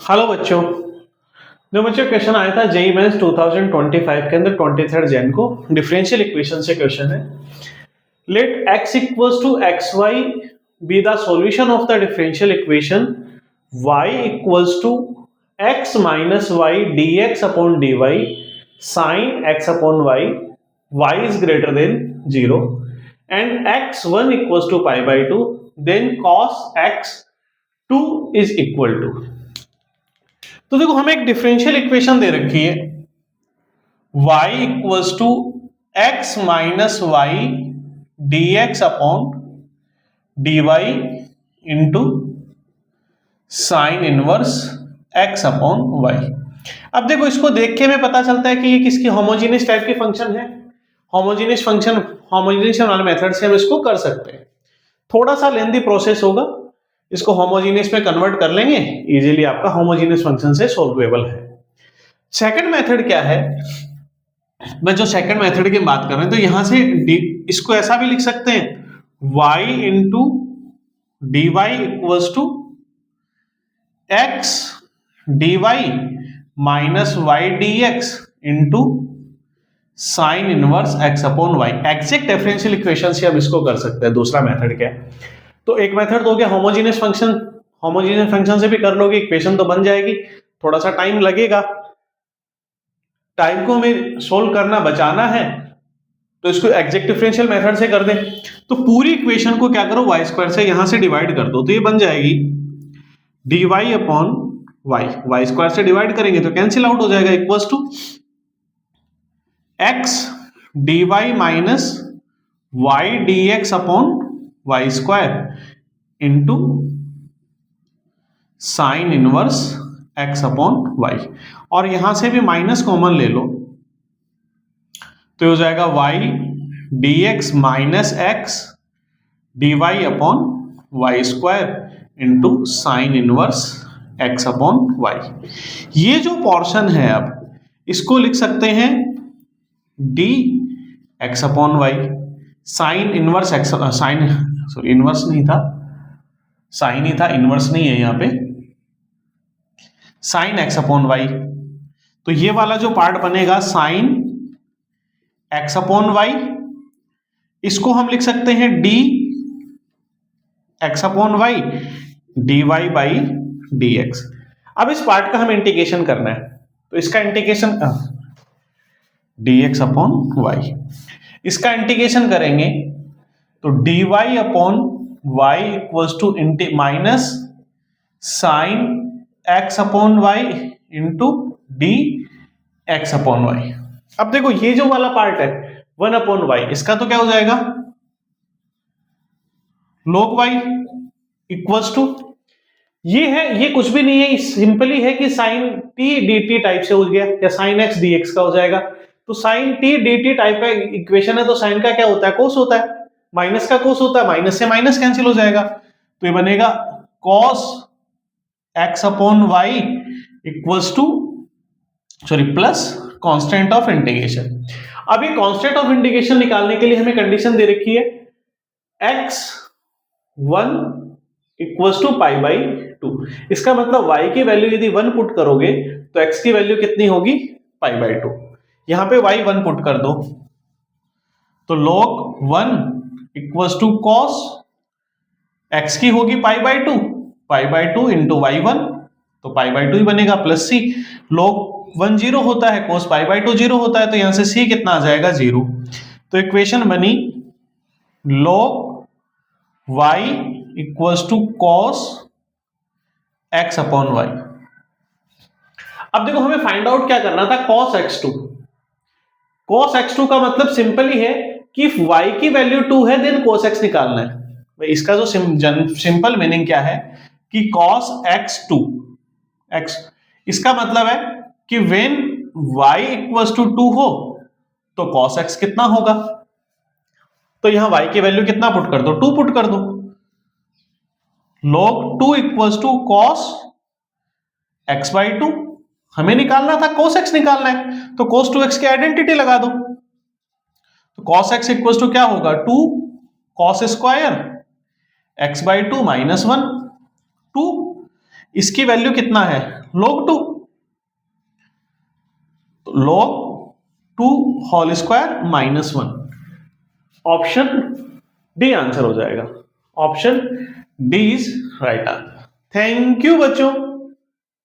Hello बच्चों। जो बच्चों क्वेश्चन आया था जेईई मेंस 2025 के अंदर 23 जैन को डिफरेंशियल इक्वेशन से क्वेश्चन है। Let x equals to x y be the solution of the differential equation y equals to x minus y d x upon d y sine x upon y y is greater than 0 and x1 equals to pi by 2 then cos x2 is equal to. तो देखो हमें एक differential equation दे रखी है y equals to x minus y d x upon d y into sine inverse x upon y. अब देखो इसको देख के हमें पता चलता है कि ये किसकी होमोजेनियस टाइप की फंक्शन है। होमोजेनियस फंक्शन होमोजेनियस वाले मेथड से हम इसको कर सकते हैं। थोड़ा सा लेंथी प्रोसेस होगा, इसको होमोजेनियस में कन्वर्ट कर लेंगे, इजीली आपका होमोजेनियस फंक्शन से सॉल्वेबल है। सेकंड मेथड क्या है, मैं जो सेकंड मेथड की बात कर रहे हैं तो यहां से इसको ऐसा भी लिख सकते हैं y into d y equals to x d y minus y d x into sine inverse x upon y. Exact differential equation से हम इसको कर सकते हैं। दूसरा मेथड क्या है, तो एक मेथड तो हो गया होमोजेनियस फंक्शन, होमोजेनियस फंक्शन से भी कर लोगे, इक्वेशन तो बन जाएगी, थोड़ा सा टाइम लगेगा, टाइम को हमें सोल्व करना बचाना है तो इसको एग्जैक्ट डिफरेंशियल मेथड से कर दें। तो पूरी इक्वेशन को क्या करो, वाई स्क्वायर से यहां से डिवाइड कर दो, तो ये बन जाएगी d y upon y, y square से डिवाइड करेंगे तो कैंसिल आउट हो जाएगा, equals to x d y minus y d x upon y square into sine inverse x upon y. और यहां से भी माइनस कॉमन ले लो तो हो जाएगा y d x minus x d y upon y square into sine inverse x upon y. ये जो पोर्शन है अब इसको लिख सकते हैं d x upon y sine inverse x, sine sorry inverse नहीं था, साइन ही था, इनवर्स नहीं है यहां पे, साइन एक्स अपॉन वाई। तो ये वाला जो पार्ट बनेगा साइन एक्स अपॉन वाई, इसको हम लिख सकते हैं d x upon y d y by d x. अब इस पार्ट का हमें इंटीग्रेशन करना है तो इसका integration d x upon y, इसका इंटीग्रेशन करेंगे तो d y upon y equals to minus sine x upon y into d x upon y. अब देखो ये जो वाला पार्ट है 1 अपॉन वाई, इसका तो क्या हो जाएगा log वाई इक्वल्स टू ये है, ये कुछ भी नहीं है, सिंपली है कि sine T D T type से हो गया या साइन एक्स डी एक्स का हो जाएगा। तो sine T D T type का इक्वेशन है तो साइन का क्या होता है, कोस होता है, माइनस का कोस होता है, माइनस से माइनस कैंसिल हो जाएगा तो ये बनेगा cos x upon y equals to sorry plus constant of integration. अब ये कांस्टेंट ऑफ इंटीग्रेशन निकालने के लिए हमें कंडीशन दे रखी है x1 equals to pi by 2। इसका मतलब y की वैल्यू यदि 1 पुट करोगे तो x की वैल्यू कितनी होगी, पाई बाई 2। यहां पे y 1 पुट कर दो तो log 1 equals to cos x की होगी pi by 2, pi by 2 into y 1 तो पाई बाई 2 ही बनेगा प्लस सी। log 1 0 होता है, cos पाई बाई 2 0 होता है तो यहां से c कितना आ जाएगा 0। तो इक्वेशन बनी log y equals to cos x upon y. अब देखो हमें फाइंड आउट क्या करना था, cos x2। cos x2 का मतलब सिंपल ही है कि y की वैल्यू 2 है देन cos x निकालना है। इसका जो सिंपल मीनिंग क्या है कि cos x2 x, इसका मतलब है कि when y इक्वल्स टू 2 हो तो cos x कितना होगा, तो यहां y की वैल्यू कितना पुट कर दो, 2 पुट कर दो। log 2 equals to cos x by 2, हमें निकालना था cos x निकालना है तो cos 2x की आइडेंटिटी लगा दो। तो cos x इक्वल्स टू क्या होगा 2 cos square x by 2 minus 1 2, इसकी वैल्यू कितना है log 2, log 2 whole square -1, option D answer हो जाएगा। Option D is right answer. Thank you बच्चों।